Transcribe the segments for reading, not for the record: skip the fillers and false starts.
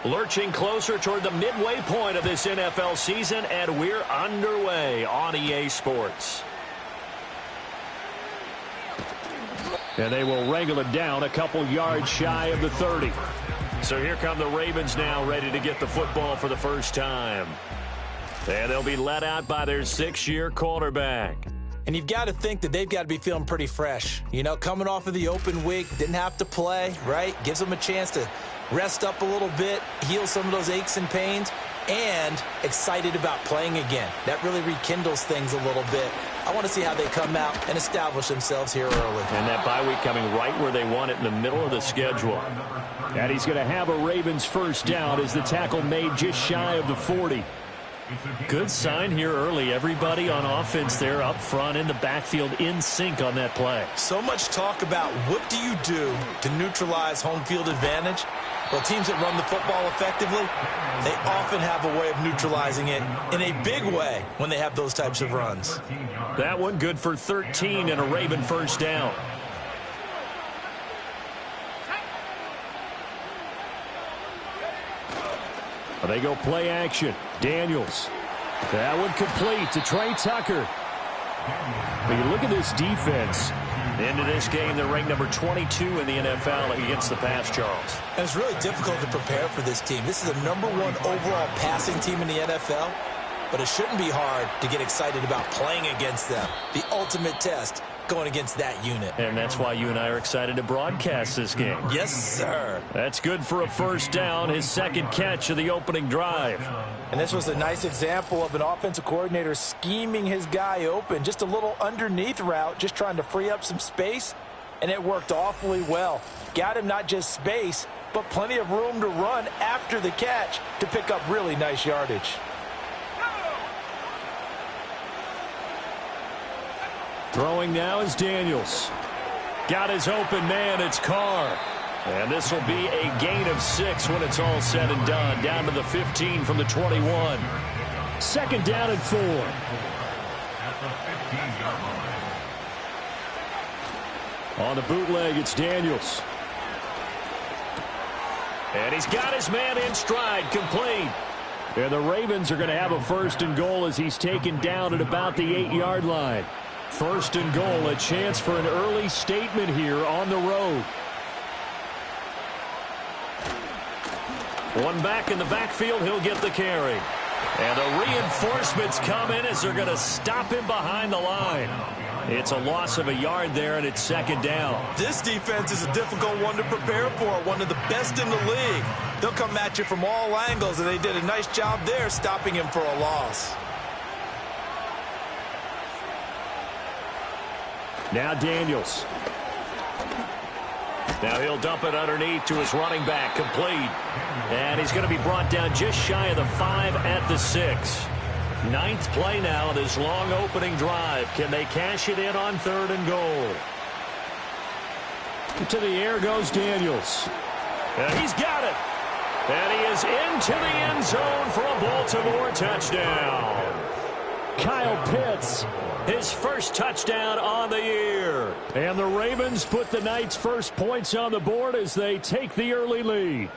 Lurching closer toward the midway point of this NFL season, and we're underway on EA Sports. And they will wrangle it down a couple yards shy of the 30. So here come the Ravens now, ready to get the football for the first time. And they'll be let out by their 6-year quarterback. And you've got to think that they've got to be feeling pretty fresh. You know, coming off of the open week, didn't have to play, right? Gives them a chance to rest up a little bit, heal some of those aches and pains, and excited about playing again. That really rekindles things a little bit. I want to see how they come out and establish themselves here early. And that bye week coming right where they want it, in the middle of the schedule. And he's going to have a Ravens first down as the tackle made just shy of the 40. Good sign here early. Everybody on offense there up front in the backfield in sync on that play. So much talk about what do you do to neutralize home field advantage? Well, teams that run the football effectively, they often have a way of neutralizing it in a big way when they have those types of runs. That one good for 13 and a Raven first down. They go play action. Daniels. That one complete to Trey Tucker. But you look at this defense. Into this game, they're ranked number 22 in the NFL against the pass, Charles. And it's really difficult to prepare for this team. This is the #1 overall passing team in the NFL, but it shouldn't be hard to get excited about playing against them. The ultimate test going against that unit. And that's why you and I are excited to broadcast this game. Yes, sir. That's good for a first down, his second catch of the opening drive. And this was a nice example of an offensive coordinator scheming his guy open. Just a little underneath route, just trying to free up some space, and it worked awfully well. Got him not just space, but plenty of room to run after the catch to pick up really nice yardage. Throwing now is Daniels. Got his open man, it's Carr. And this will be a gain of 6 when it's all said and done. Down to the 15 from the 21. Second down and 4. On the bootleg, it's Daniels. And he's got his man in stride, complete. And the Ravens are going to have a first and goal as he's taken down at about the 8-yard line. First and goal, a chance for an early statement here on the road. One back in the backfield, he'll get the carry. And the reinforcements come in as they're going to stop him behind the line. It's a loss of a yard there, and it's second down. This defense is a difficult one to prepare for, one of the best in the league. They'll come at you from all angles, and they did a nice job there stopping him for a loss. Now Daniels. Now he'll dump it underneath to his running back, complete. And he's going to be brought down just shy of the 5 at the 6. Ninth play now, this long opening drive. Can they cash it in on third and goal? To the air goes Daniels. And he's got it. And he is into the end zone for a Baltimore touchdown. Kyle Pitts, his first touchdown on the year. And the Ravens put the Knights' first points on the board as they take the early lead.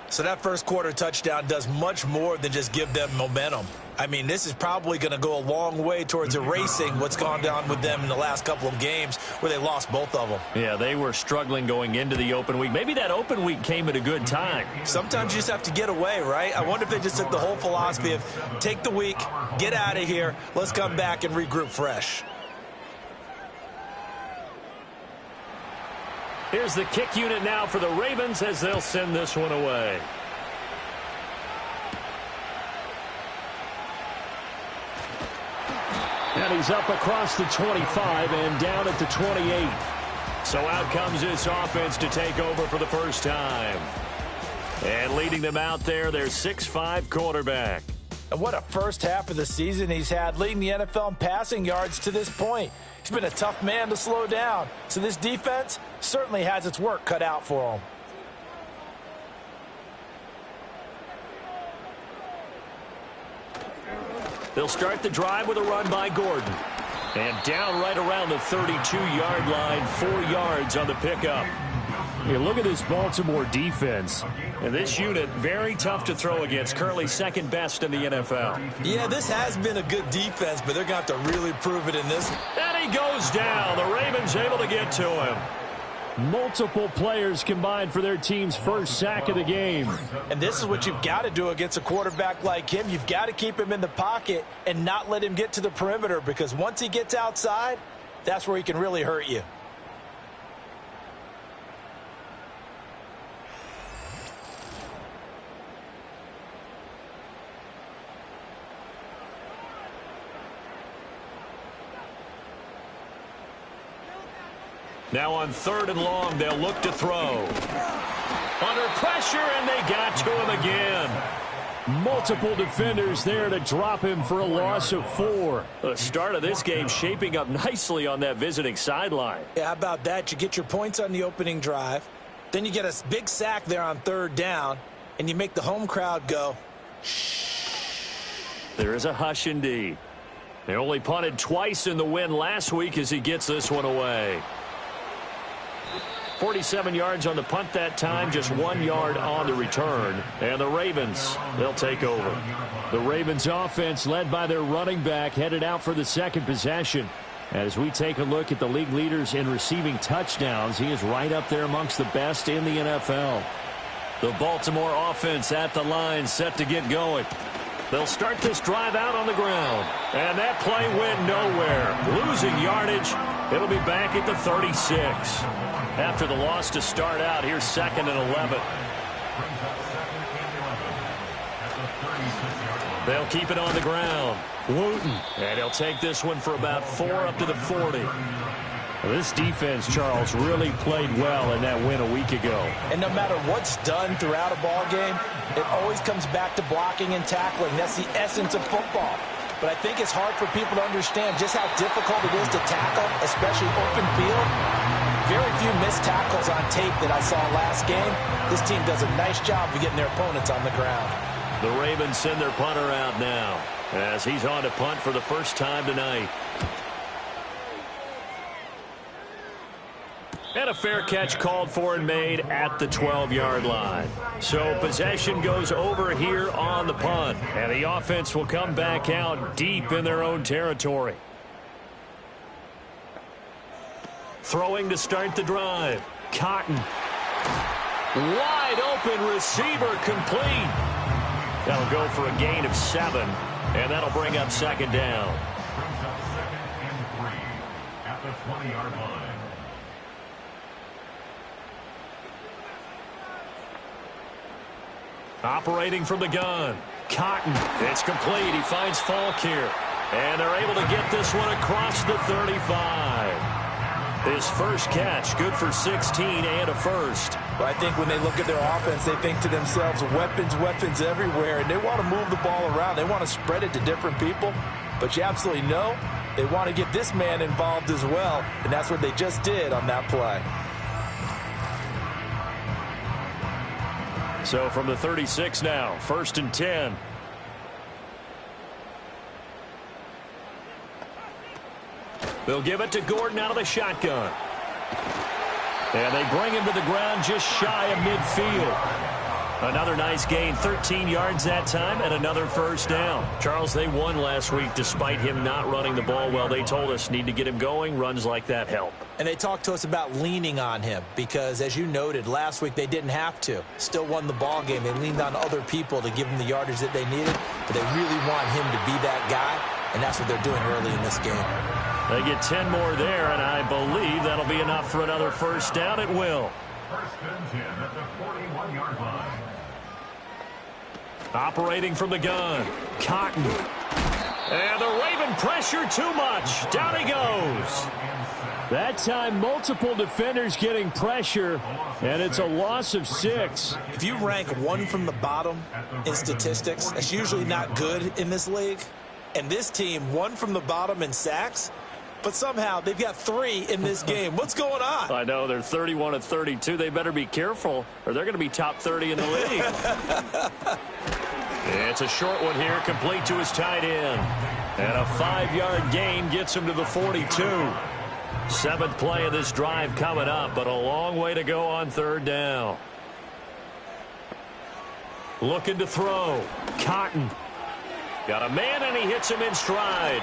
So that first quarter touchdown does much more than just give them momentum. I mean, this is probably going to go a long way towards erasing what's gone down with them in the last couple of games where they lost both of them. Yeah, they were struggling going into the open week. Maybe that open week came at a good time. Sometimes you just have to get away, right? I wonder if they just took the whole philosophy of take the week, get out of here, let's come back and regroup fresh. Here's the kick unit now for the Ravens as they'll send this one away. And he's up across the 25 and down at the 28. So out comes this offense to take over for the first time. And leading them out there, their 6'5" quarterback. And what a first half of the season he's had, leading the NFL in passing yards to this point. He's been a tough man to slow down. So this defense certainly has its work cut out for him. They'll start the drive with a run by Gordon. And down right around the 32-yard line, 4 yards on the pickup. Hey, look at this Baltimore defense. And this unit, very tough to throw against. Currently second best in the NFL. Yeah, this has been a good defense, but they're going to have to really prove it in this. And he goes down. The Ravens able to get to him. Multiple players combined for their team's first sack of the game. And this is what you've got to do against a quarterback like him. You've got to keep him in the pocket and not let him get to the perimeter, because once he gets outside, that's where he can really hurt you. Now on 3rd and long, they'll look to throw. Under pressure, and they got to him again. Multiple defenders there to drop him for a loss of 4. The start of this game shaping up nicely on that visiting sideline. Yeah, how about that? You get your points on the opening drive. Then you get a big sack there on 3rd down, and you make the home crowd go, shh. There is a hush indeed. They only punted twice in the win last week as he gets this one away. 47 yards on the punt that time, just 1 yard on the return. And the Ravens, they'll take over. The Ravens offense, led by their running back, headed out for the second possession. As we take a look at the league leaders in receiving touchdowns, he is right up there amongst the best in the NFL. The Baltimore offense at the line, set to get going. They'll start this drive out on the ground. And that play went nowhere. Losing yardage. It'll be back at the 36. After the loss to start out, here's 2nd and 11. They'll keep it on the ground. Wooten. And he'll take this one for about 4 up to the 40. Well, this defense, Charles, really played well in that win a week ago. And no matter what's done throughout a ball game, it always comes back to blocking and tackling. That's the essence of football. But I think it's hard for people to understand just how difficult it is to tackle, especially open field. Very few missed tackles on tape that I saw last game. This team does a nice job of getting their opponents on the ground. The Ravens send their punter out now as he's on to punt for the first time tonight. And a fair catch called for and made at the 12-yard line. So possession goes over here on the punt. And the offense will come back out deep in their own territory. Throwing to start the drive. Cotton. Wide open receiver complete. That'll go for a gain of 7. And that'll bring up 2nd down. At the 20-yard line. Operating from the gun. Cotton. It's complete. He finds Falk here. And they're able to get this one across the 35. His first catch, good for 16 and a first. But I think when they look at their offense, they think to themselves, weapons, weapons everywhere. And they want to move the ball around. They want to spread it to different people. But you absolutely know they want to get this man involved as well. And that's what they just did on that play. So from the 36 now, 1st and 10. They'll give it to Gordon out of the shotgun. And they bring him to the ground just shy of midfield. Another nice gain, 13 yards that time, and another first down. Charles, they won last week despite him not running the ball well. They told us need to get him going. Runs like that help. And they talked to us about leaning on him because, as you noted, last week they didn't have to. Still won the ball game. They leaned on other people to give them the yardage that they needed, but they really want him to be that guy, and that's what they're doing early in this game. They get 10 more there, and I believe that'll be enough for another first down. It will. 1st and 10 at the 41-yard line. Operating from the gun. Cotton. And the Raven pressure too much. Down he goes. That time, multiple defenders getting pressure, and it's a loss of 6. If you rank one from the bottom in statistics, that's usually not good in this league. And this team, one from the bottom in sacks, but somehow they've got 3 in this game. What's going on? I know, they're 31 of 32. They better be careful, or they're going to be top 30 in the league. It's a short one here, complete to his tight end. And a 5-yard gain gets him to the 42. Seventh play of this drive coming up, but a long way to go on third down. Looking to throw. Cotton. Got a man, and he hits him in stride.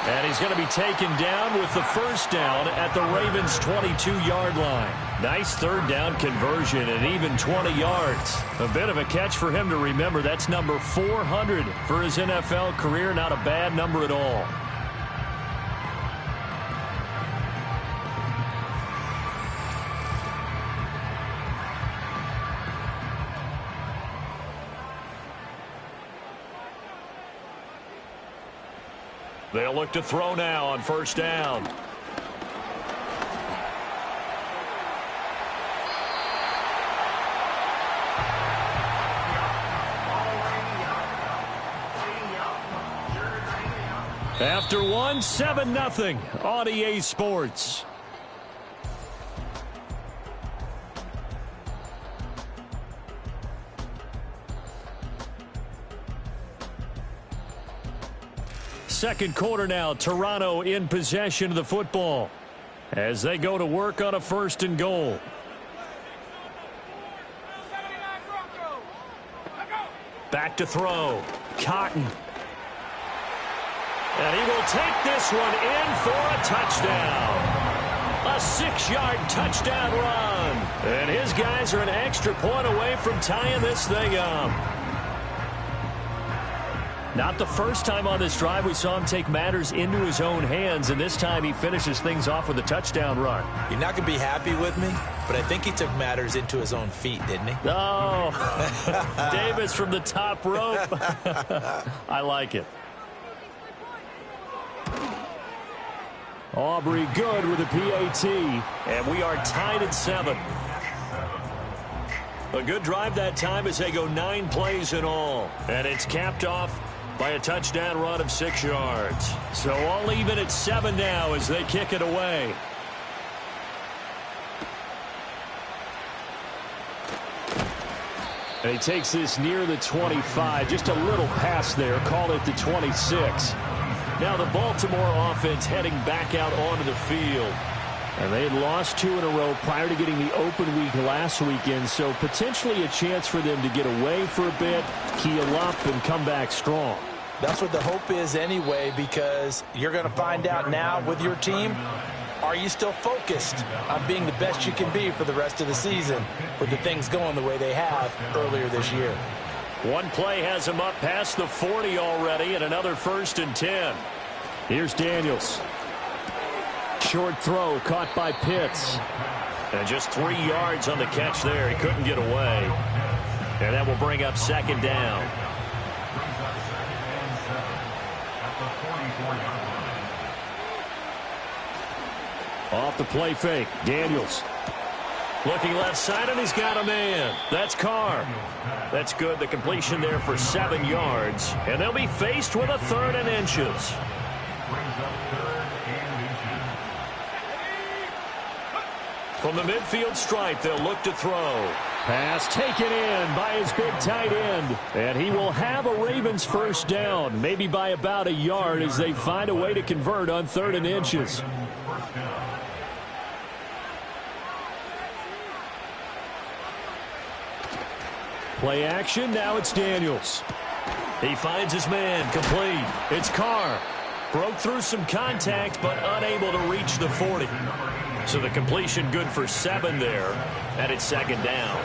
And he's going to be taken down with the first down at the Ravens' 22-yard line. Nice third down conversion and even 20 yards. A bit of a catch for him to remember. That's number 400 for his NFL career. Not a bad number at all. They'll look to throw now on first down. After one, 7-0 on EA Sports. Second quarter now, Toronto in possession of the football as they go to work on a first and goal. Back to throw. Cotton. And he will take this one in for a touchdown. A 6-yard touchdown run. And his guys are an extra point away from tying this thing up. Not the first time on this drive we saw him take matters into his own hands, and this time he finishes things off with a touchdown run. You're not going to be happy with me, but I think he took matters into his own feet, didn't he? Oh, Davis from the top rope. I like it. Aubrey good with a PAT, and we are tied at 7. A good drive that time as they go 9 plays in all, and it's capped off by a touchdown run of 6 yards. So all even at 7 now as they kick it away. And he takes this near the 25. Just a little pass there. Call it the 26. Now the Baltimore offense heading back out onto the field. And they had lost 2 in a row prior to getting the open week last weekend, so potentially a chance for them to get away for a bit, heal up, and come back strong. That's what the hope is anyway, because you're going to find out now with your team, are you still focused on being the best you can be for the rest of the season with the things going the way they have earlier this year? One play has him up past the 40 already, and another 1st and 10. Here's Daniels. Short throw caught by Pitts. And just 3 yards on the catch there. He couldn't get away. And that will bring up 2nd down. Off the play fake. Daniels. Looking left side, and he's got a man. That's Carr. That's good. The completion there for 7 yards. And they'll be faced with a 3rd and inches. From the midfield stripe, they'll look to throw. Pass taken in by his big tight end. And he will have a Ravens first down, maybe by about 1 yard as they find a way to convert on 3rd and inches. Play action, now it's Daniels. He finds his man, complete. It's Carr. Broke through some contact, but unable to reach the 40. So the completion good for 7 there, and it's 2nd down.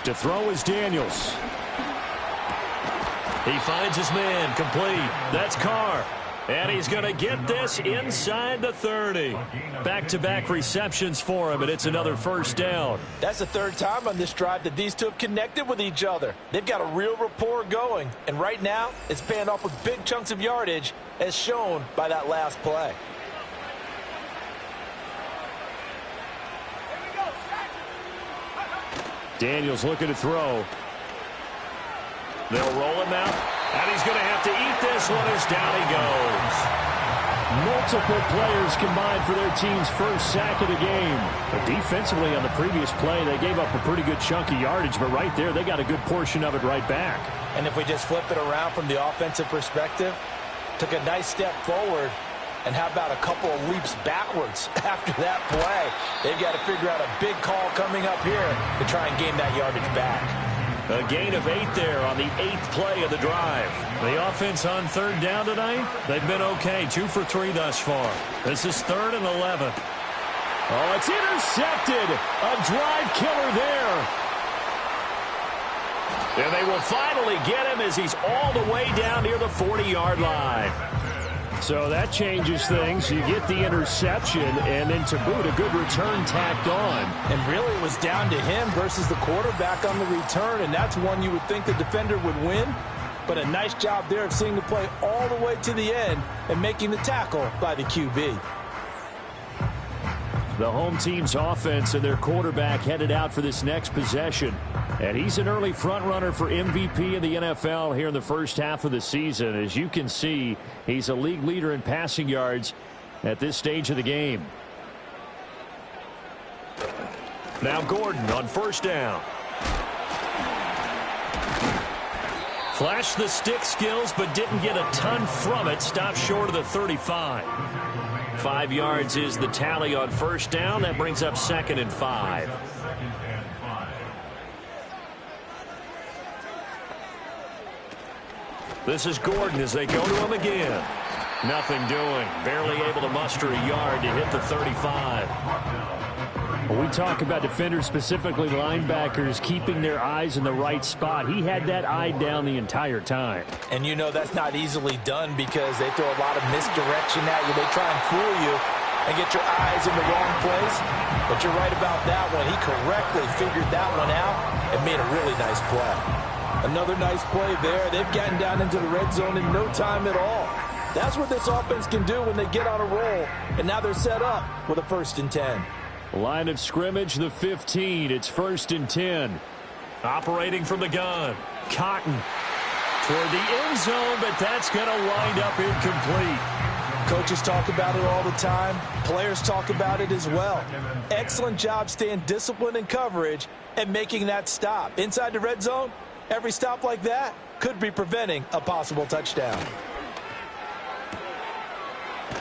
To throw is Daniels. He finds his man, complete. That's Carr. And he's going to get this inside the 30. Back-to-back receptions for him, and it's another first down. That's the 3rd time on this drive that these two have connected with each other. They've got a real rapport going, and right now it's paying off with big chunks of yardage, as shown by that last play. Daniels looking to throw. They'll roll him out, and he's going to have to eat this one as down he goes. Multiple players combined for their team's first sack of the game. But defensively on the previous play, they gave up a pretty good chunk of yardage, but right there they got a good portion of it right back. And if we just flip it around from the offensive perspective, took a nice step forward, and how about a couple of leaps backwards after that play? They've got to figure out a big call coming up here to try and gain that yardage back. A gain of 8 there on the 8th play of the drive. The offense on third down tonight, they've been okay. 2 for 3 thus far. This is 3rd and 11. Oh, it's intercepted. A drive killer there. And they will finally get him as he's all the way down near the 40-yard line. So that changes things. You get the interception, and then to boot, a good return tacked on. And really it was down to him versus the quarterback on the return, and that's one you would think the defender would win. But a nice job there of seeing the play all the way to the end and making the tackle by the QB. The home team's offense and their quarterback headed out for this next possession. And he's an early front runner for MVP in the NFL here in the first half of the season. As you can see, he's a league leader in passing yards at this stage of the game. Now Gordon on first down. Flashed the stick skills, but didn't get a ton from it. Stopped short of the 35. 5 yards is the tally on first down. That brings up 2nd and 5. This is Gordon as they go to him again. Nothing doing. Barely able to muster a yard to hit the 35. When we talk about defenders, specifically linebackers, keeping their eyes in the right spot, he had that eye down the entire time. And you know that's not easily done because they throw a lot of misdirection at you. They try and fool you and get your eyes in the wrong place. But you're right about that one. He correctly figured that one out and made a really nice play. Another nice play there. They've gotten down into the red zone in no time at all. That's what this offense can do when they get on a roll. And now they're set up with a 1st and 10. Line of scrimmage, the 15. It's 1st and 10. Operating from the gun. Cotton toward the end zone, but that's going to wind up incomplete. Coaches talk about it all the time. Players talk about it as well. Excellent job staying disciplined in coverage and making that stop. Inside the red zone, every stop like that could be preventing a possible touchdown.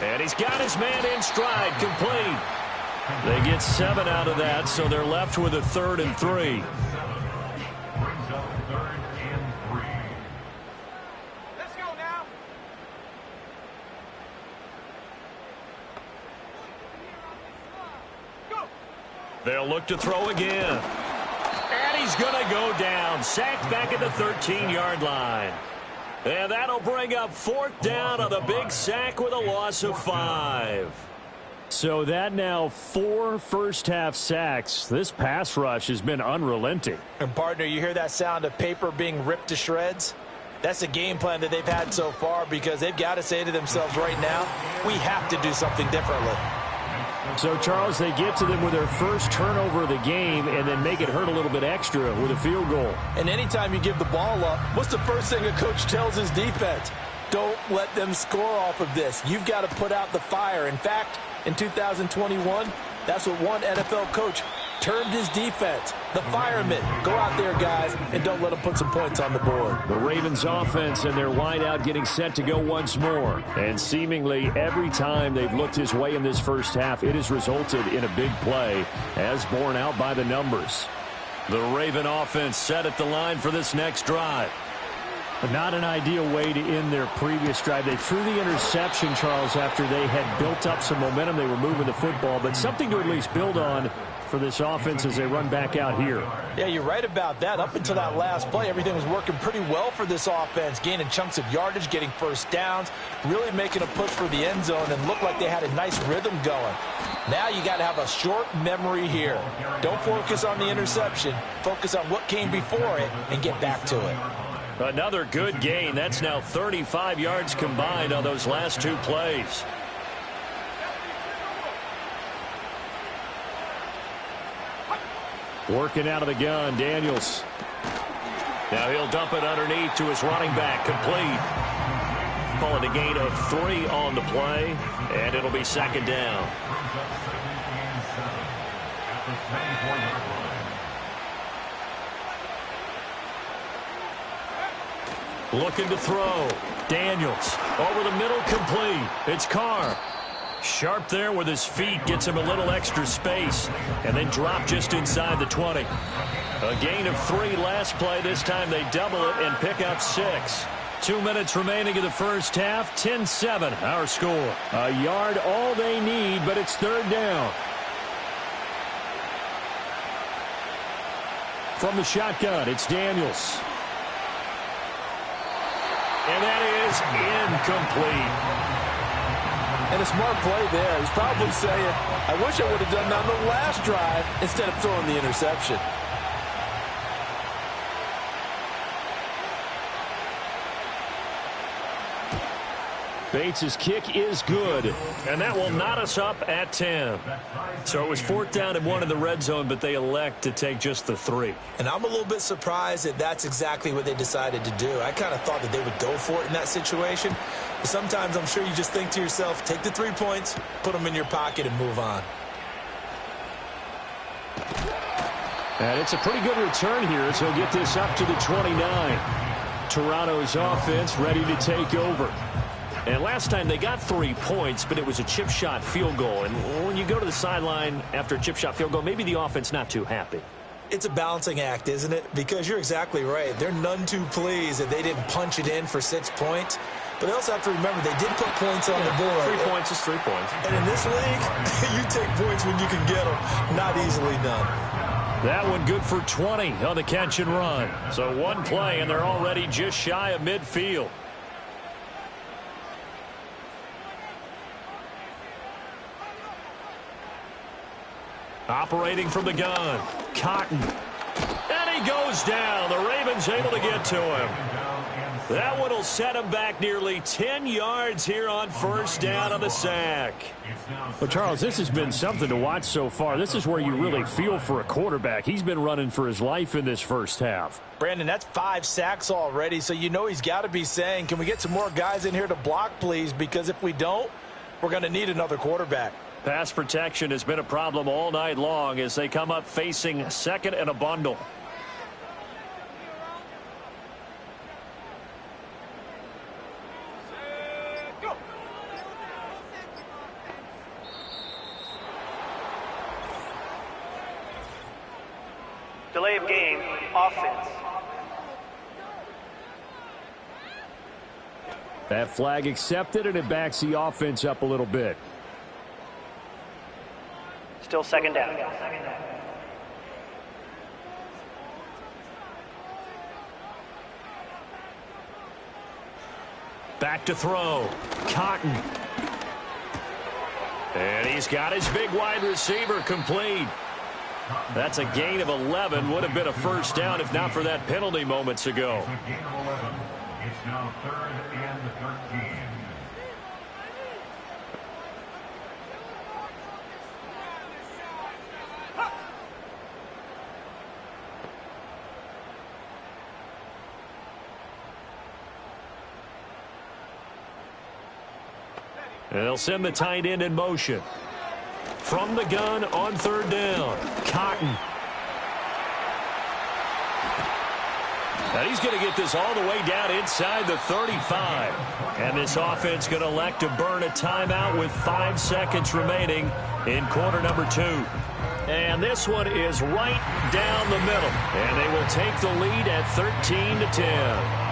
And he's got his man in stride, complete. They get 7 out of that, so they're left with a 3rd and 3. Let's go now. Go. They'll look to throw again. And he's going to go down. Sacked back at the 13-yard line. And that'll bring up 4th down on the big sack with a loss of 5. So that now 4 first-half sacks. This pass rush has been unrelenting. And, partner, you hear that sound of paper being ripped to shreds? That's the game plan that they've had so far because they've got to say to themselves right now, we have to do something differently. So, Charles, they get to them with their first turnover of the game and then make it hurt a little bit extra with a field goal. And anytime you give the ball up, what's the first thing a coach tells his defense? Don't let them score off of this. You've got to put out the fire. In fact, in 2021, that's what one NFL coach termed his defense. The firemen. Go out there, guys, and don't let them put some points on the board. The Ravens offense and their wideout getting set to go once more. And seemingly every time they've looked his way in this first half, it has resulted in a big play, as borne out by the numbers. The Raven offense set at the line for this next drive. But not an ideal way to end their previous drive. They threw the interception, Charles, after they had built up some momentum. They were moving the football, but something to at least build on for this offense as they run back out here. Yeah, you're right about that. Up until that last play, everything was working pretty well for this offense, gaining chunks of yardage, getting first downs, really making a push for the end zone, and looked like they had a nice rhythm going. Now you got to have a short memory here. Don't focus on the interception. Focus on what came before it and get back to it. Another good gain. That's now 35 yards combined on those last 2 plays. Working out of the gun, Daniels. Now he'll dump it underneath to his running back, complete. Call it a gain of 3 on the play, and it'll be 2nd down. Looking to throw. Daniels over the middle, complete. It's Carr. Sharp there with his feet, gets him a little extra space, and then drop just inside the 20. A gain of 3 last play. This time they double it and pick up 6. 2 minutes remaining in the first half. 10-7 our score. A yard all they need, but it's third down. From the shotgun, it's Daniels. And that is incomplete. And a smart play there. He's probably saying, I wish I would have done that on the last drive instead of throwing the interception. Bates' kick is good. And that will knot us up at 10. So it was 4th down and 1 in the red zone, but they elect to take just the 3. And I'm a little bit surprised that that's exactly what they decided to do. I kind of thought that they would go for it in that situation. But sometimes I'm sure you just think to yourself, take the 3 points, put them in your pocket, and move on. And it's a pretty good return here as he'll get this up to the 29. Toronto's offense ready to take over. And last time they got 3 points, but it was a chip shot field goal. And when you go to the sideline after a chip shot field goal, maybe the offense not too happy. It's a balancing act, isn't it? Because you're exactly right. They're none too pleased that they didn't punch it in for 6 points. But they also have to remember they did put points on the board. 3 points is 3 points. And in this league, you take points when you can get them. Not easily done. That one good for 20 on the catch and run. So 1 play, and they're already just shy of midfield. Operating from the gun, Cotton. And he goes down. The Ravens able to get to him. That one will set him back nearly 10 yards here on 1st down on the sack. Well, Charles, this has been something to watch so far. This is where you really feel for a quarterback. He's been running for his life in this first half. Brandon, that's 5 sacks already, so you know he's got to be saying, can we get some more guys in here to block, please? Because if we don't, we're going to need another quarterback. Pass protection has been a problem all night long as they come up facing 2nd and a bundle. Delay of game, offense. That flag accepted, and it backs the offense up a little bit. Still 2nd down. Back to throw. Cotton. And he's got his big wide receiver complete. That's a gain of 11. Would have been a 1st down if not for that penalty moments ago. It's now 3rd and 13. And they'll send the tight end in motion. From the gun on 3rd down. Cotton. And he's going to get this all the way down inside the 35. And this offense going to elect to burn a timeout with 5 seconds remaining in quarter number 2. And this one is right down the middle. And they will take the lead at 13-10.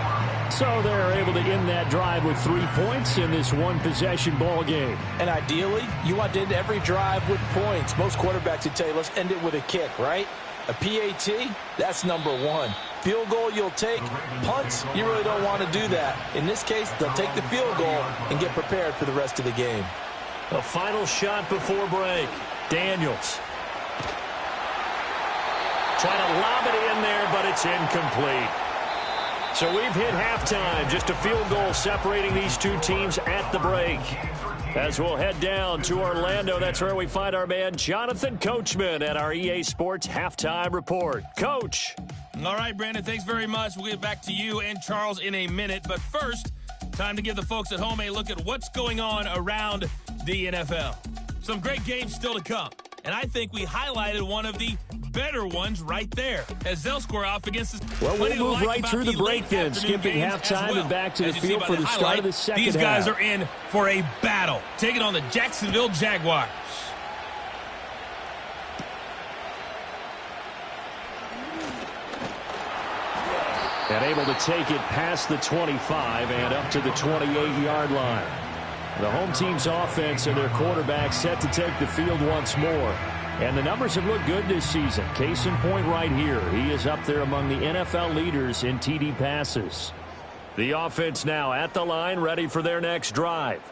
So they're able to end that drive with 3 points in this one-possession ball game. And ideally, you want to end every drive with points. Most quarterbacks would tell you, let's end it with a kick, right? A PAT, that's number 1. Field goal you'll take. Punts, you really don't want to do that. In this case, they'll take the field goal and get prepared for the rest of the game. A final shot before break. Daniels. Trying to lob it in there, but it's incomplete. So we've hit halftime. Just a field goal separating these two teams at the break. As we'll head down to Orlando, that's where we find our man Jonathan Coachman at our EA Sports Halftime Report. Coach. All right, Brandon, thanks very much. We'll get back to you and Charles in a minute. But first, time to give the folks at home a look at what's going on around the NFL. Some great games still to come. And I think we highlighted one of the better ones right there, as they'll square off against the... Well, we'll move right through the break then, skipping halftime and back to the field for the start of the second half. These guys are in for a battle, taking on the Jacksonville Jaguars. And able to take it past the 25 and up to the 28-yard line. The home team's offense and their quarterback set to take the field once more. And the numbers have looked good this season. Case in point right here. He is up there among the NFL leaders in TD passes. The offense now at the line, ready for their next drive.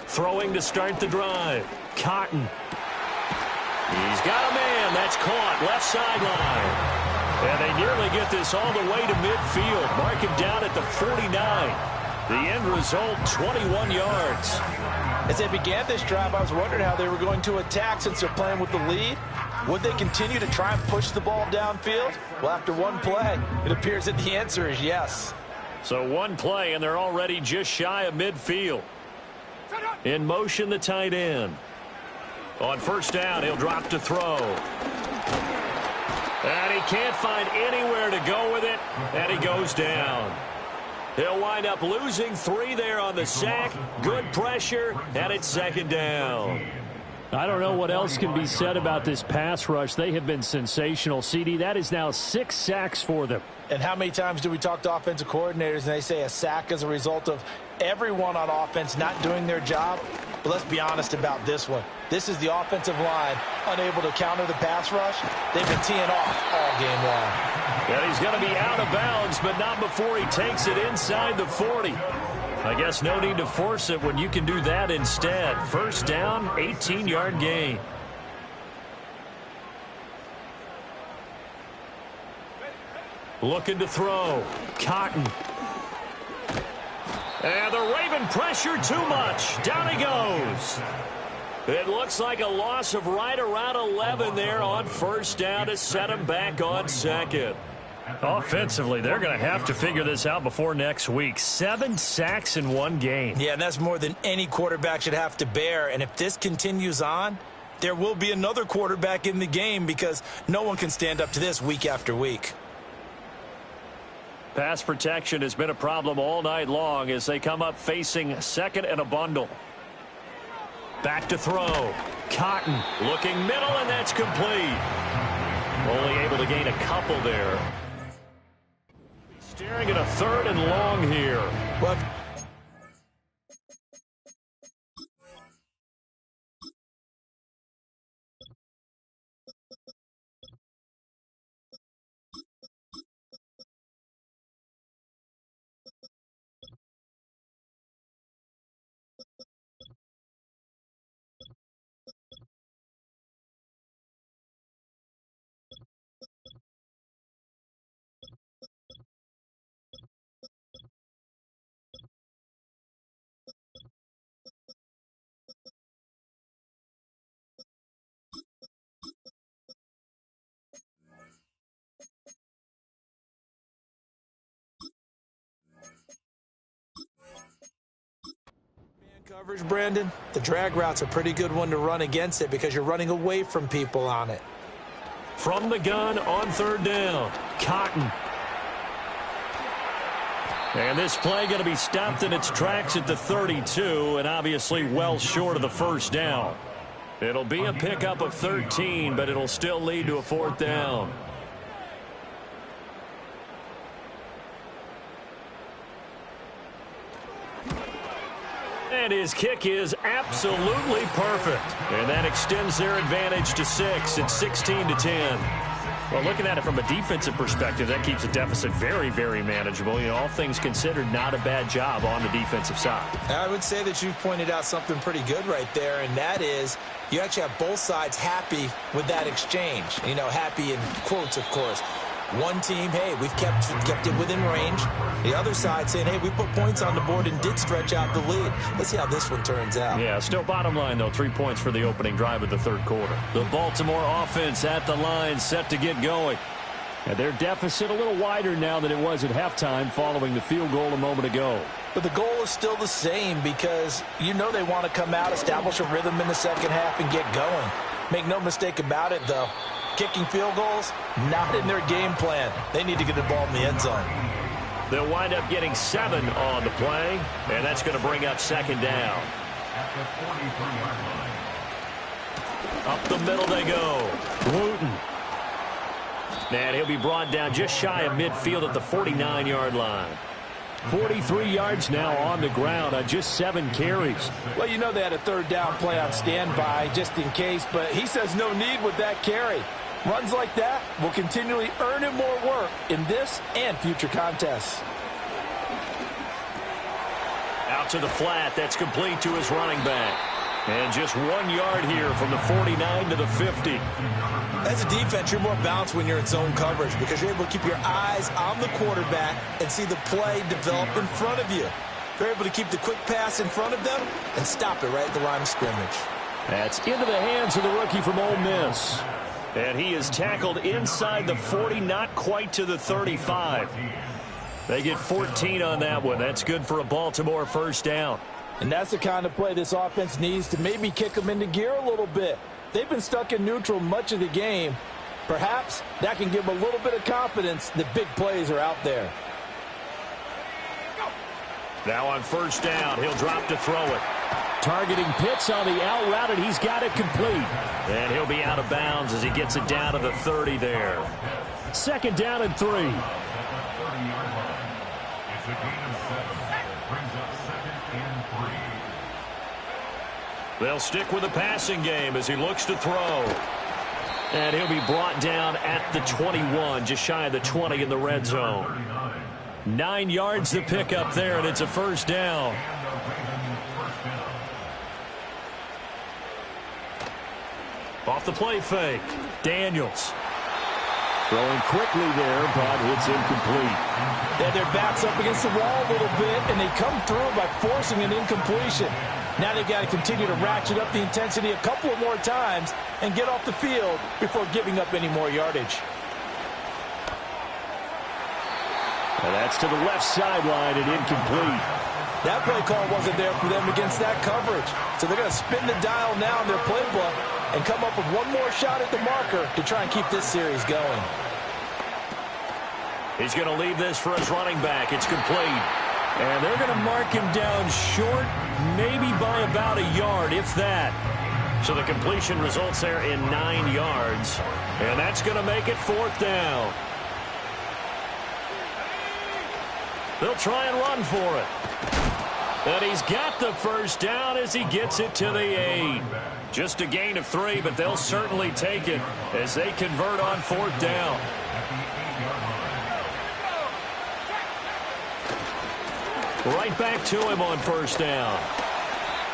Throwing to start the drive. Cotton. He's got a man. That's caught. Left sideline. And they nearly get this all the way to midfield. Mark him down at the 49. The end result, 21 yards. As they began this drive, I was wondering how they were going to attack since they're playing with the lead. Would they continue to try and push the ball downfield? Well, after one play, it appears that the answer is yes. So one play, and they're already just shy of midfield. In motion, the tight end. On first down, he'll drop to throw. And he can't find anywhere to go with it, and he goes down. He'll wind up losing 3 there on the sack. Good pressure, and it's second down. I don't know what else can be said about this pass rush. They have been sensational, CD. That is now 6 sacks for them. And how many times do we talk to offensive coordinators and they say a sack is a result of everyone on offense not doing their job? But let's be honest about this one. This is the offensive line unable to counter the pass rush. They've been teeing off all game long. And he's going to be out of bounds, but not before he takes it inside the 40. I guess no need to force it when you can do that instead. First down, 18-yard gain. Looking to throw. Cotton. And the Raven pressure too much. Down he goes. It looks like a loss of right around 11 there on first down to set him back on second. Offensively, they're going to have to figure this out before next week. 7 sacks in one game. Yeah, and that's more than any quarterback should have to bear. And if this continues on, there will be another quarterback in the game because no one can stand up to this week after week. Pass protection has been a problem all night long as they come up facing second and a bundle. Back to throw. Cotton looking middle, and that's complete. Only able to gain a couple there. Staring at a third and long here. Well, coverage, Brandon, the drag route's a pretty good one to run against it because you're running away from people on it. From the gun on third down, Cotton. And this play going to be stopped in its tracks at the 32 and obviously well short of the first down. It'll be a pickup of 13, but it'll still lead to a fourth down. And his kick is absolutely perfect. And that extends their advantage to 6. It's 16-10. Well, looking at it from a defensive perspective, that keeps the deficit very, very manageable. You know, all things considered, not a bad job on the defensive side. I would say that you've pointed out something pretty good right there, and that is you actually have both sides happy with that exchange. You know, happy in quotes, of course. One team, hey, we've kept it within range. The other side saying, hey, we put points on the board and did stretch out the lead. Let's see how this one turns out. Yeah, still bottom line, though, 3 points for the opening drive of the third quarter. The Baltimore offense at the line, set to get going. And their deficit a little wider now than it was at halftime following the field goal a moment ago. But the goal is still the same because you know they want to come out, establish a rhythm in the second half, and get going. Make no mistake about it, though. Kicking field goals, not in their game plan. They need to get the ball in the end zone. They'll wind up getting 7 on the play, and that's going to bring up second down. At the 43-yard line. Up the middle they go. Wooten. And he'll be brought down just shy of midfield at the 49-yard line. 43 yards now on the ground on just 7 carries. Well, you know they had a third down play on standby just in case, but he says no need with that carry. Runs like that will continually earn him more work in this and future contests. Out to the flat. That's complete to his running back. And just 1 yard here from the 49 to the 50. As a defense, you're more balanced when you're in zone coverage because you're able to keep your eyes on the quarterback and see the play develop in front of you. You're able to keep the quick pass in front of them and stop it right at the line of scrimmage. That's into the hands of the rookie from Ole Miss. And he is tackled inside the 40, not quite to the 35. They get 14 on that one. That's good for a Baltimore first down. And that's the kind of play this offense needs to maybe kick them into gear a little bit. They've been stuck in neutral much of the game. Perhaps that can give them a little bit of confidence that big plays are out there. Now on first down, he'll drop to throw it. Targeting Pitts on the out route, and he's got it complete. And he'll be out of bounds as he gets it down to the 30 there. Second down and 3. At the 30-yard line. It's a gain of 7. Brings up 2nd and 3. They'll stick with the passing game as he looks to throw. And he'll be brought down at the 21, just shy of the 20 in the red zone. 9 yards to pick up there, and it's a first down. Off the play fake, Daniels. Throwing quickly there, but it's incomplete. They had their backs up against the wall a little bit, and they come through by forcing an incompletion. Now they've got to continue to ratchet up the intensity a couple of more times and get off the field before giving up any more yardage. And that's to the left sideline and incomplete. That play call wasn't there for them against that coverage. So they're going to spin the dial now in their playbook and come up with one more shot at the marker to try and keep this series going. He's going to leave this for his running back. It's complete. And they're going to mark him down short, maybe by about a yard, if that. So the completion results there in 9 yards. And that's going to make it fourth down. They'll try and run for it. And he's got the first down as he gets it to the 8. Just a gain of 3, but they'll certainly take it as they convert on fourth down. Right back to him on first down.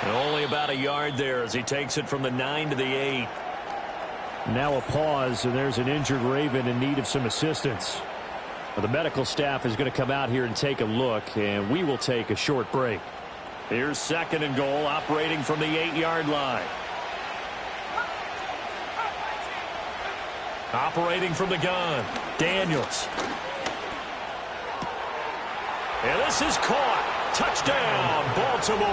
And only about a yard there as he takes it from the 9 to the 8. Now a pause, and there's an injured Raven in need of some assistance. Well, the medical staff is going to come out here and take a look, and we will take a short break. Here's second and goal, operating from the 8-yard line. Operating from the gun, Daniels. And this is caught. Touchdown, Baltimore.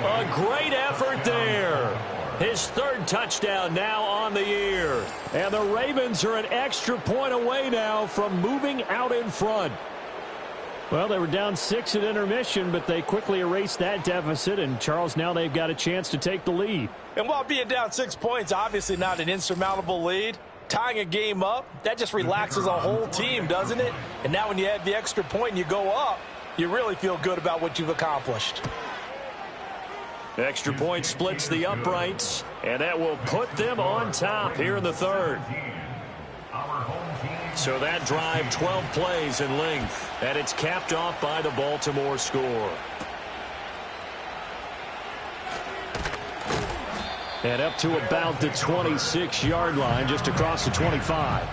A great effort there. His third touchdown now on the year. And the Ravens are an extra point away now from moving out in front. Well, they were down 6 at intermission, but they quickly erased that deficit. And, Charles, now they've got a chance to take the lead. And while being down 6 points, obviously not an insurmountable lead, tying a game up, that just relaxes a whole team, doesn't it? And now when you add the extra point and you go up, you really feel good about what you've accomplished. Extra point splits the uprights, and that will put them on top here in the third. So that drive, 12 plays in length, and it's capped off by the Baltimore score. And up to about the 26-yard line, just across the 25.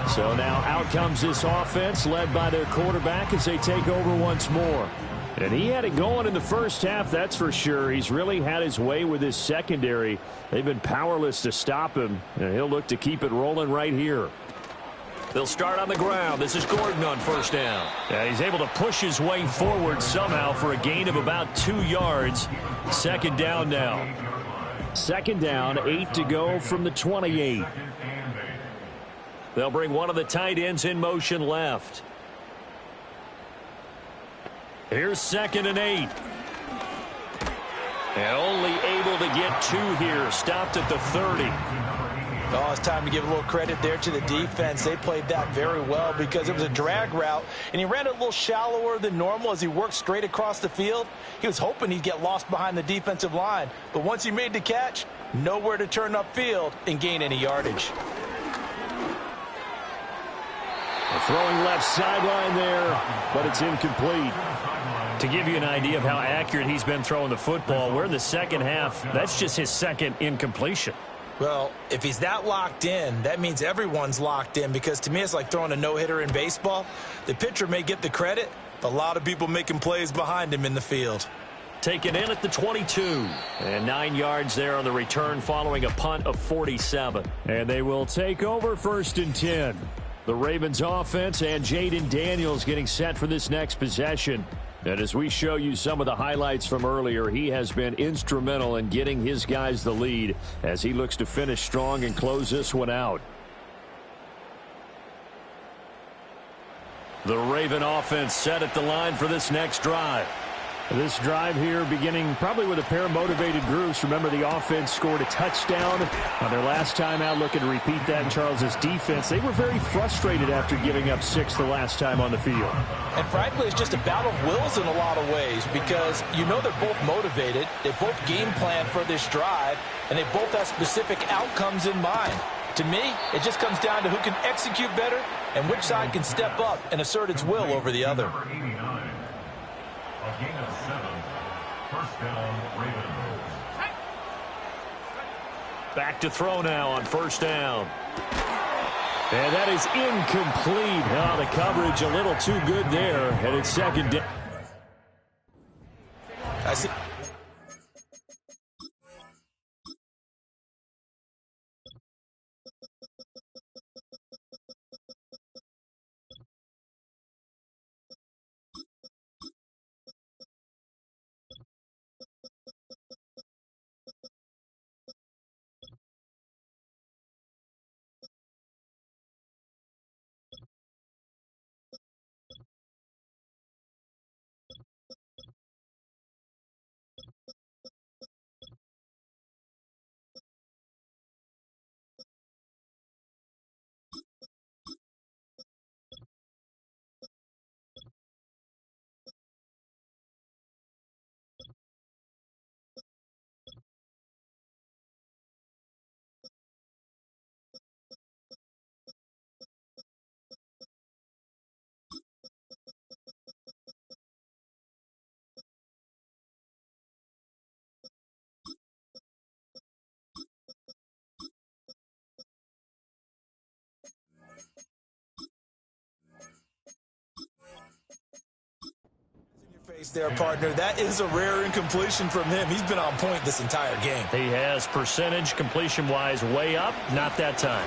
So now out comes this offense, led by their quarterback as they take over once more. And he had it going in the first half, that's for sure. He's really had his way with his secondary. They've been powerless to stop him, and he'll look to keep it rolling right here. They'll start on the ground. This is Gordon on first down. Yeah, he's able to push his way forward somehow for a gain of about 2 yards. Second down now. Second down, 8 to go from the 28. They'll bring one of the tight ends in motion left. Here's 2nd and 8. And only able to get 2 here. Stopped at the 30. Oh, it's time to give a little credit there to the defense. They played that very well because it was a drag route, and he ran it a little shallower than normal as he worked straight across the field. He was hoping he'd get lost behind the defensive line, but once he made the catch, nowhere to turn upfield and gain any yardage. Throwing left sideline there, but it's incomplete. To give you an idea of how accurate he's been throwing the football, we're in the second half. That's just his second incompletion. Well, if he's that locked in, that means everyone's locked in, because to me it's like throwing a no-hitter in baseball. The pitcher may get the credit, but a lot of people making plays behind him in the field. Taken in at the 22. And 9 yards there on the return following a punt of 47. And they will take over 1st and 10. The Ravens offense and Jaden Daniels getting set for this next possession. And as we show you some of the highlights from earlier, he has been instrumental in getting his guys the lead as he looks to finish strong and close this one out. The Raven offense set at the line for this next drive. This drive here beginning probably with a pair of motivated groups. Remember, the offense scored a touchdown on their last time out. Looking to repeat that in Charles's defense. They were very frustrated after giving up 6 the last time on the field. And frankly, it's just a battle of wills in a lot of ways, because you know they're both motivated. They both game plan for this drive, and they both have specific outcomes in mind. To me, it just comes down to who can execute better and which side can step up and assert its will over the other. A gain of 7. First down, Ravens. Back to throw now on 1st down. And that is incomplete. Oh, the coverage a little too good there. And it's 2nd down. I see. There, partner. That is a rare incompletion from him. He's been on point this entire game. He has percentage completion-wise way up. Not that time.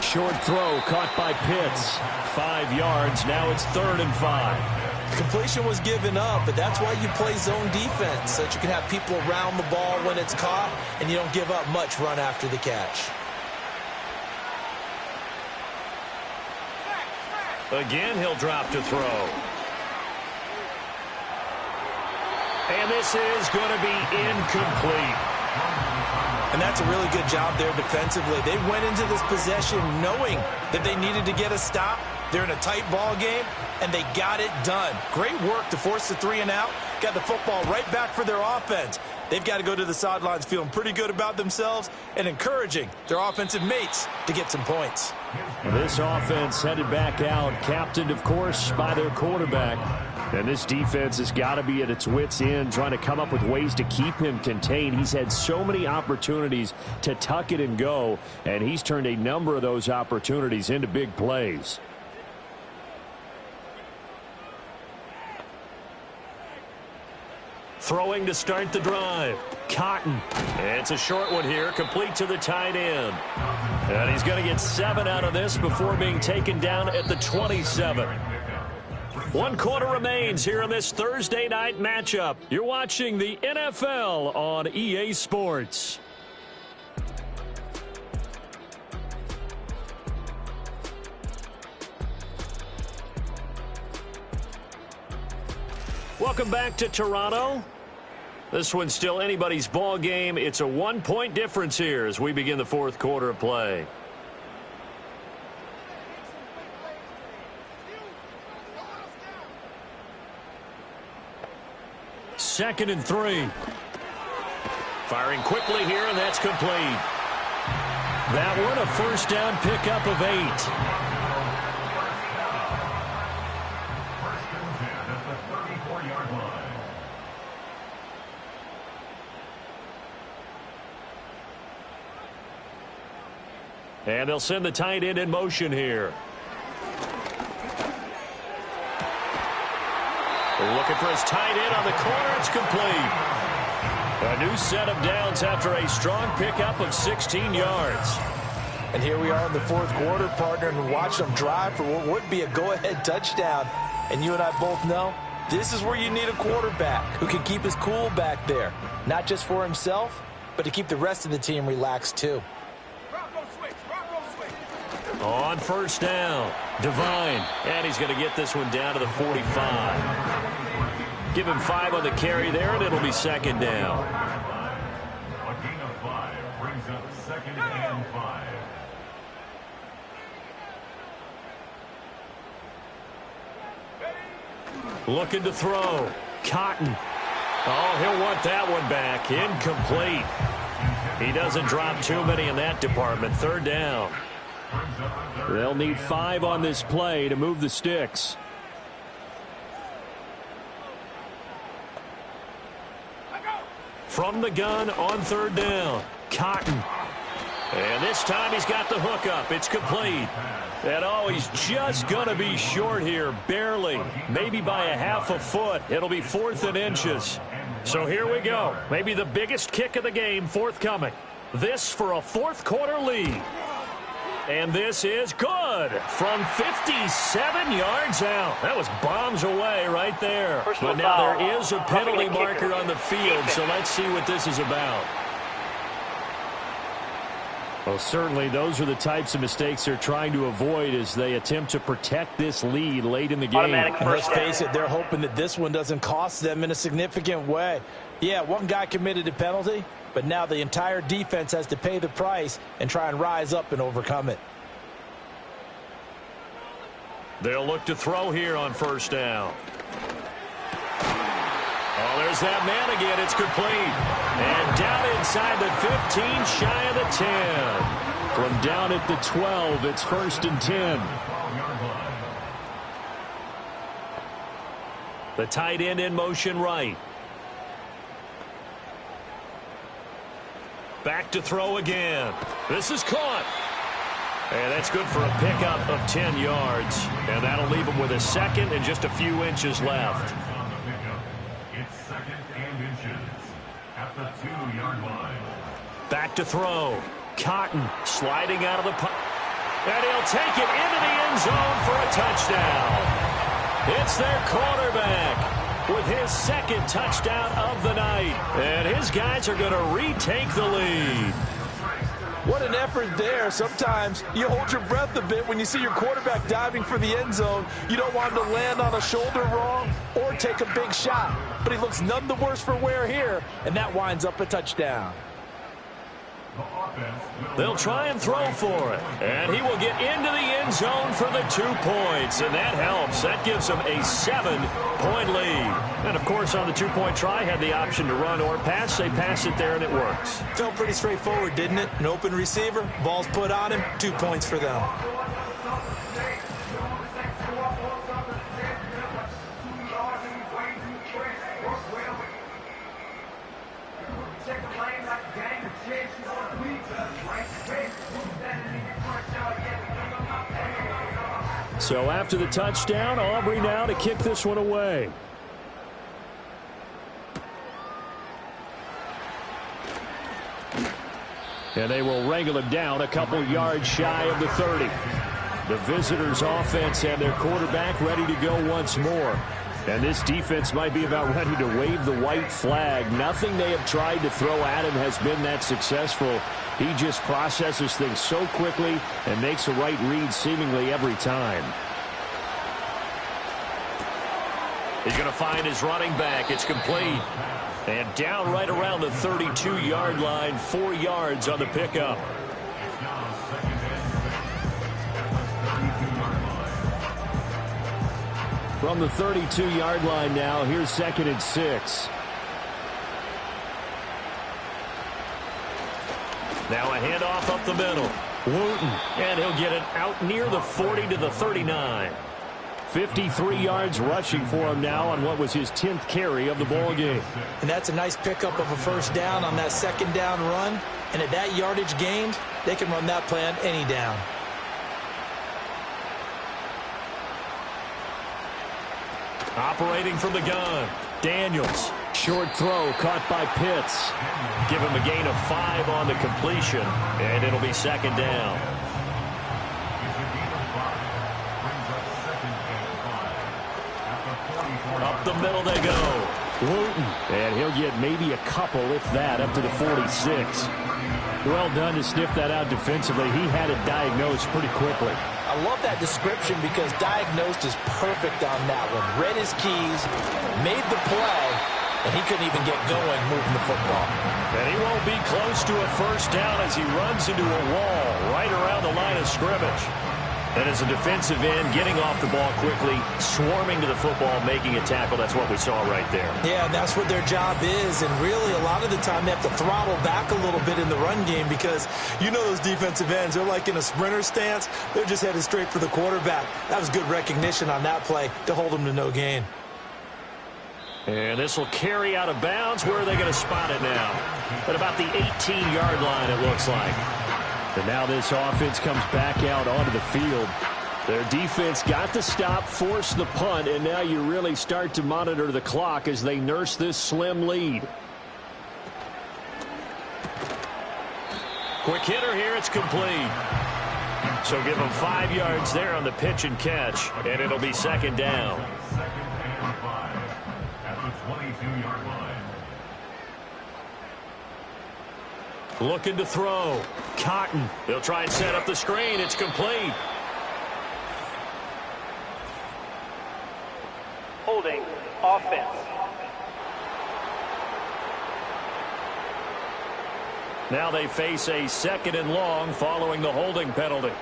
Short throw caught by Pitts. 5 yards. Now it's 3rd and 5. Completion was given up, but that's why you play zone defense, so that you can have people around the ball when it's caught, and you don't give up much run after the catch. Again, he'll drop to throw. And this is going to be incomplete. And that's a really good job there defensively. They went into this possession knowing that they needed to get a stop. They're in a tight ball game, and they got it done. Great work to force the 3 and out. Got the football right back for their offense. They've got to go to the sidelines feeling pretty good about themselves and encouraging their offensive mates to get some points. This offense headed back out, captained, of course, by their quarterback. And this defense has got to be at its wits' end, trying to come up with ways to keep him contained. He's had so many opportunities to tuck it and go, and he's turned a number of those opportunities into big plays. Throwing to start the drive. Cotton. It's a short one here, complete to the tight end. And he's going to get 7 out of this before being taken down at the 27. One quarter remains here in this Thursday night matchup. You're watching the NFL on EA Sports. Welcome back to Toronto. This one's still anybody's ball game. It's a 1-point difference here as we begin the fourth quarter of play. Second and 3. Firing quickly here, and that's complete. That one a first down pickup of 8. And they'll send the tight end in motion here. Looking for his tight end on the corner. It's complete. A new set of downs after a strong pickup of 16 yards. And here we are in the fourth quarter, partner, and watch them drive for what would be a go-ahead touchdown. And you and I both know this is where you need a quarterback who can keep his cool back there. Not just for himself, but to keep the rest of the team relaxed too. On first down, Devine. And he's going to get this one down to the 45. Give him 5 on the carry there, and it'll be second down. A gain of 5 brings up second and 5. Looking to throw. Cotton. Oh, he'll want that one back. Incomplete. He doesn't drop too many in that department. Third down. They'll need 5 on this play to move the sticks. From the gun on third down. Cotton. And this time he's got the hook up. It's complete. And oh, he's just going to be short here. Barely. Maybe by a half a foot. It'll be 4th and inches. So here we go. Maybe the biggest kick of the game forthcoming. This for a fourth quarter lead. And this is good from 57 yards out. That was bombs away right there. But now there is a penalty marker on the field, so let's see what this is about. Well, certainly those are the types of mistakes they're trying to avoid as they attempt to protect this lead late in the game. And let's face it, they're hoping that this one doesn't cost them in a significant way. Yeah, one guy committed a penalty, but now the entire defense has to pay the price and try and rise up and overcome it. They'll look to throw here on first down. Oh, there's that man again. It's complete. And down inside the 15, shy of the 10. From down at the 12, it's 1st and 10. The tight end in motion right. Back to throw again. This is caught. And that's good for a pickup of 10 yards. And that'll leave him with a second and just a few inches left. It's second and inches at the 2-yard line. Back to throw. Cotton sliding out of the pocket. And he'll take it into the end zone for a touchdown. It's their quarterback with his second touchdown of the night. And his guys are going to retake the lead. What an effort there. Sometimes you hold your breath a bit when you see your quarterback diving for the end zone. You don't want him to land on a shoulder wrong or take a big shot. But he looks none the worse for wear here, and that winds up a touchdown. They'll try and throw for it. And he will get into the end zone for the 2 points. And that helps. That gives them a 7-point lead. And, of course, on the 2-point try, had the option to run or pass. They pass it there, and it works. Felt pretty straightforward, didn't it? An open receiver, ball's put on him, 2 points for them. So after the touchdown, Aubrey now to kick this one away. And they will wrangle him down a couple yards shy of the 30. The visitors' offense and their quarterback ready to go once more. And this defense might be about ready to wave the white flag. Nothing they have tried to throw at him has been that successful. He just processes things so quickly and makes the right read seemingly every time. He's going to find his running back. It's complete. And down right around the 32-yard line, 4 yards on the pickup. From the 32-yard line now, here's 2nd and 6. Now a handoff up the middle. Wooten, and he'll get it out near the 40 to the 39. 53 yards rushing for him now on what was his 10th carry of the ball game. And that's a nice pickup of a first down on that second down run. And at that yardage gained, they can run that play on any down. Operating from the gun, Daniels. Short throw caught by Pitts. Give him a gain of 5 on the completion, and it'll be 2nd down. Up the middle they go. Wooten, and he'll get maybe a couple, if that, up to the 46. Well done to sniff that out defensively. He had it diagnosed pretty quickly. I love that description because diagnosed is perfect on that one. Read his keys, made the play, and he couldn't even get going moving the football. And he won't be close to a first down as he runs into a wall right around the line of scrimmage. And as a defensive end, getting off the ball quickly, swarming to the football, making a tackle, that's what we saw right there. Yeah, that's what their job is. And really, a lot of the time, they have to throttle back a little bit in the run game because you know those defensive ends, they're like in a sprinter stance. They're just headed straight for the quarterback. That was good recognition on that play to hold them to no gain. And this will carry out of bounds. Where are they going to spot it now? At about the 18-yard line, it looks like. And now this offense comes back out onto the field. Their defense got the stop, forced the punt, and now you really start to monitor the clock as they nurse this slim lead. Quick hitter here, it's complete. So give them 5 yards there on the pitch and catch, and it'll be 2nd down. At the 22-yard line. Looking to throw. Cotton. They'll try and set up the screen. It's complete. Holding. Offense. Now they face a 2nd and long following the holding penalty.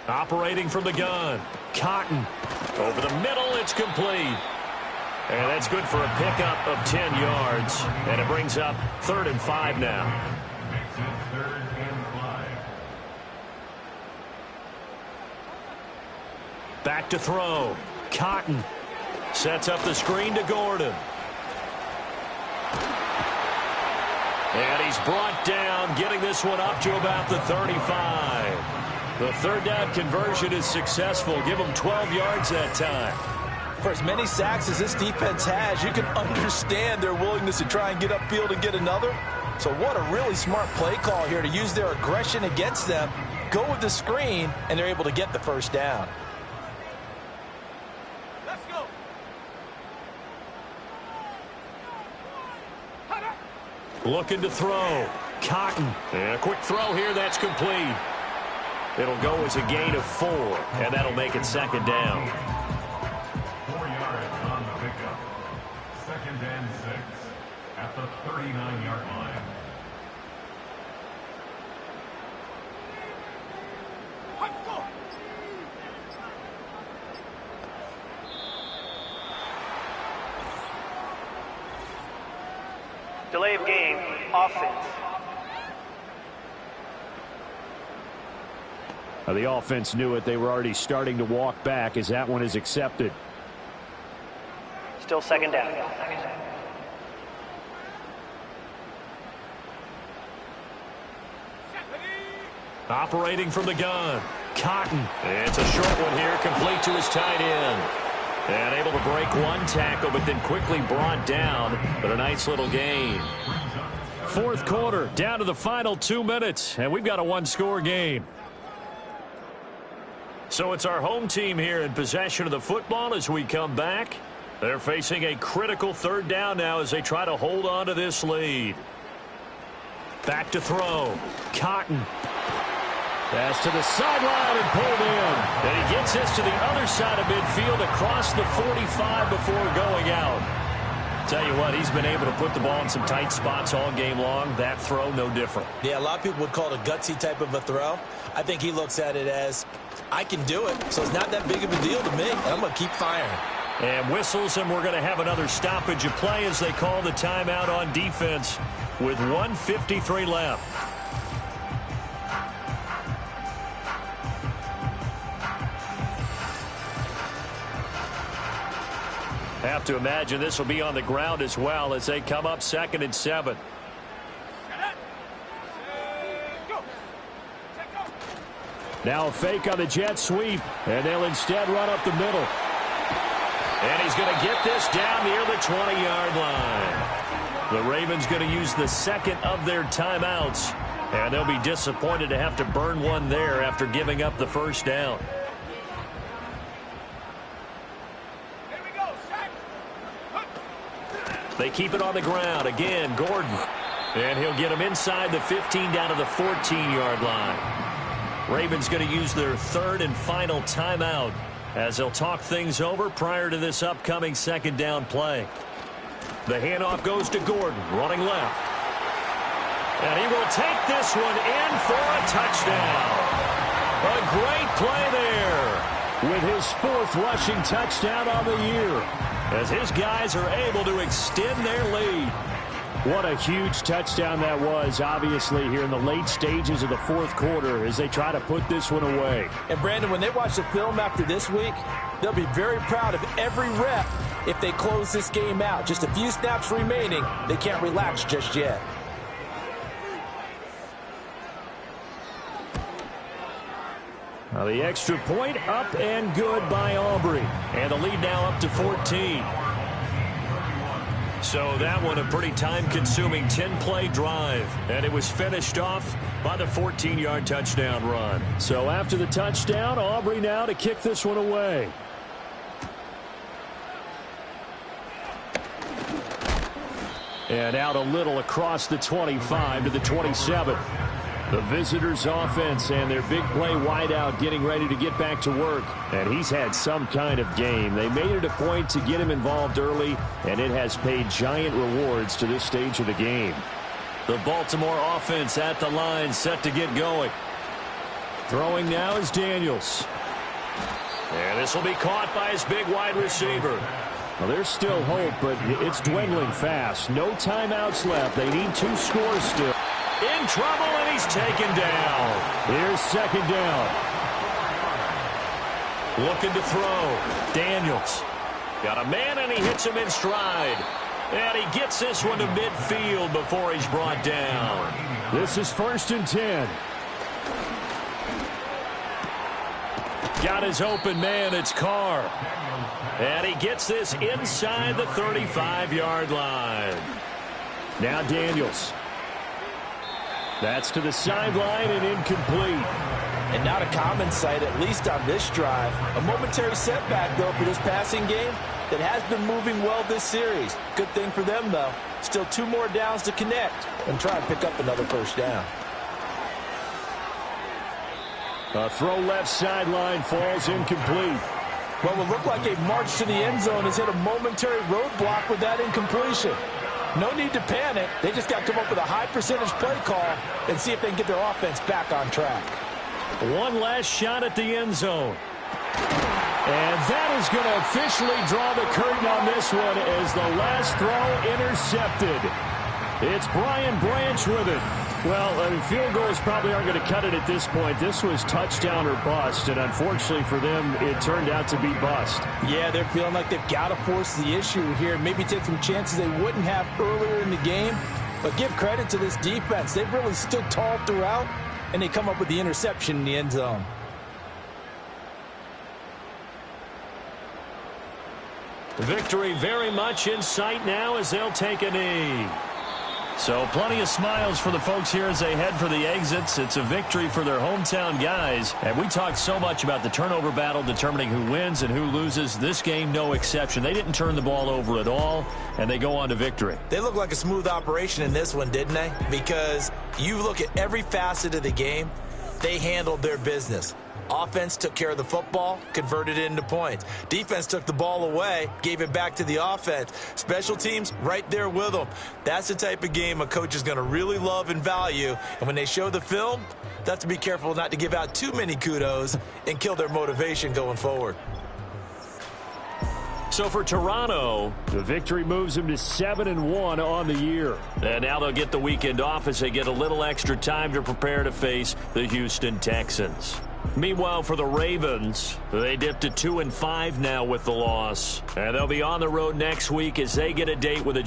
Operating from the gun. Cotton. Over the middle, it's complete. And that's good for a pickup of 10 yards. And it brings up 3rd and 5 now. Makes it 3rd and 5. Back to throw. Cotton sets up the screen to Gordon. And he's brought down, getting this one up to about the 35. The 3rd down conversion is successful. Give them 12 yards that time. For as many sacks as this defense has, you can understand their willingness to try and get upfield and get another. So what a really smart play call here to use their aggression against them, go with the screen, and they're able to get the first down. Let's go. Looking to throw. Cotton. And a quick throw here, that's complete. It'll go as a gain of 4, and that'll make it 2nd down. 4 yards on the pickup. 2nd and 6 at the 39-yard line. Delay of game. Offense. The offense knew it. They were already starting to walk back as that one is accepted. Still 2nd down. Operating from the gun. Cotton. It's a short one here, complete to his tight end. And able to break one tackle, but then quickly brought down, but a nice little gain. fourth quarter, down to the final 2 minutes, and we've got a one-score game. So it's our home team here in possession of the football as we come back. They're facing a critical third down now as they try to hold on to this lead. Back to throw. Cotton. Pass to the sideline and pulled in. And he gets this to the other side of midfield across the 45 before going out. Tell you what, he's been able to put the ball in some tight spots all game long. That throw, no different. Yeah, a lot of people would call it a gutsy type of a throw. I think he looks at it as, I can do it, so it's not that big of a deal to me, and I'm going to keep firing. And whistles, and we're going to have another stoppage of play as they call the timeout on defense with 1:53 left. Have to imagine this will be on the ground as well as they come up 2nd and 7. Now a fake on the jet sweep, and they'll instead run up the middle. And he's going to get this down near the 20-yard line. The Ravens going to use the second of their timeouts, and they'll be disappointed to have to burn one there after giving up the first down. They keep it on the ground. Again, Gordon. And he'll get him inside the 15 down to the 14-yard line. Ravens going to use their third and final timeout as they'll talk things over prior to this upcoming second down play. The handoff goes to Gordon, running left. And he will take this one in for a touchdown. A great play there. With his 4th rushing touchdown on the year, as his guys are able to extend their lead. What a huge touchdown that was, obviously, here in the late stages of the fourth quarter as they try to put this one away. And, Brandon, when they watch the film after this week, they'll be very proud of every rep if they close this game out. Just a few snaps remaining. They can't relax just yet. Now the extra point up and good by Aubrey. And the lead now up to 14. So that one a pretty time-consuming 10-play drive. And it was finished off by the 14-yard touchdown run. So after the touchdown, Aubrey now to kick this one away. And out a little across the 25 to the 27. The visitors' offense and their big play wideout getting ready to get back to work. And he's had some kind of game. They made it a point to get him involved early, and it has paid giant rewards to this stage of the game. The Baltimore offense at the line, set to get going. Throwing now is Daniels. And this will be caught by his big wide receiver. Well, there's still hope, but it's dwindling fast. No timeouts left. They need 2 scores still. In trouble, and he's taken down. Here's second down. Looking to throw. Daniels. Got a man, and he hits him in stride. And he gets this one to midfield before he's brought down. This is 1st and 10. Got his open man. It's Carr. And he gets this inside the 35-yard line. Now Daniels. That's to the sideline and incomplete. And not a common sight, at least on this drive. A momentary setback, though, for this passing game that has been moving well this series. Good thing for them, though. Still 2 more downs to connect and try and pick up another first down. A throw left sideline falls incomplete. What would look like a march to the end zone has hit a momentary roadblock with that incompletion. No need to panic. They just got to come up with a high percentage play call and see if they can get their offense back on track. One last shot at the end zone. And that is going to officially draw the curtain on this one as the last throw intercepted. It's Brian Branch with it. Well, field goals probably aren't going to cut it at this point. This was touchdown or bust, and unfortunately for them, it turned out to be bust. Yeah, they're feeling like they've got to force the issue here. Maybe take some chances they wouldn't have earlier in the game. But give credit to this defense. They've really stood tall throughout, and they come up with the interception in the end zone. Victory very much in sight now as they'll take a knee. So plenty of smiles for the folks here as they head for the exits. It's a victory for their hometown guys. And we talked so much about the turnover battle determining who wins and who loses. This game, no exception. They didn't turn the ball over at all, and they go on to victory. They look like a smooth operation in this one, didn't they? Because you look at every facet of the game, they handled their business. Offense took care of the football, converted it into points. Defense took the ball away, gave it back to the offense. Special teams, right there with them. That's the type of game a coach is going to really love and value. And when they show the film, they have to be careful not to give out too many kudos and kill their motivation going forward. So for Toronto, the victory moves them to 7-1 on the year. And now they'll get the weekend off as they get a little extra time to prepare to face the Houston Texans. Meanwhile, for the Ravens, they dipped to 2-5 now with the loss. And they'll be on the road next week as they get a date with a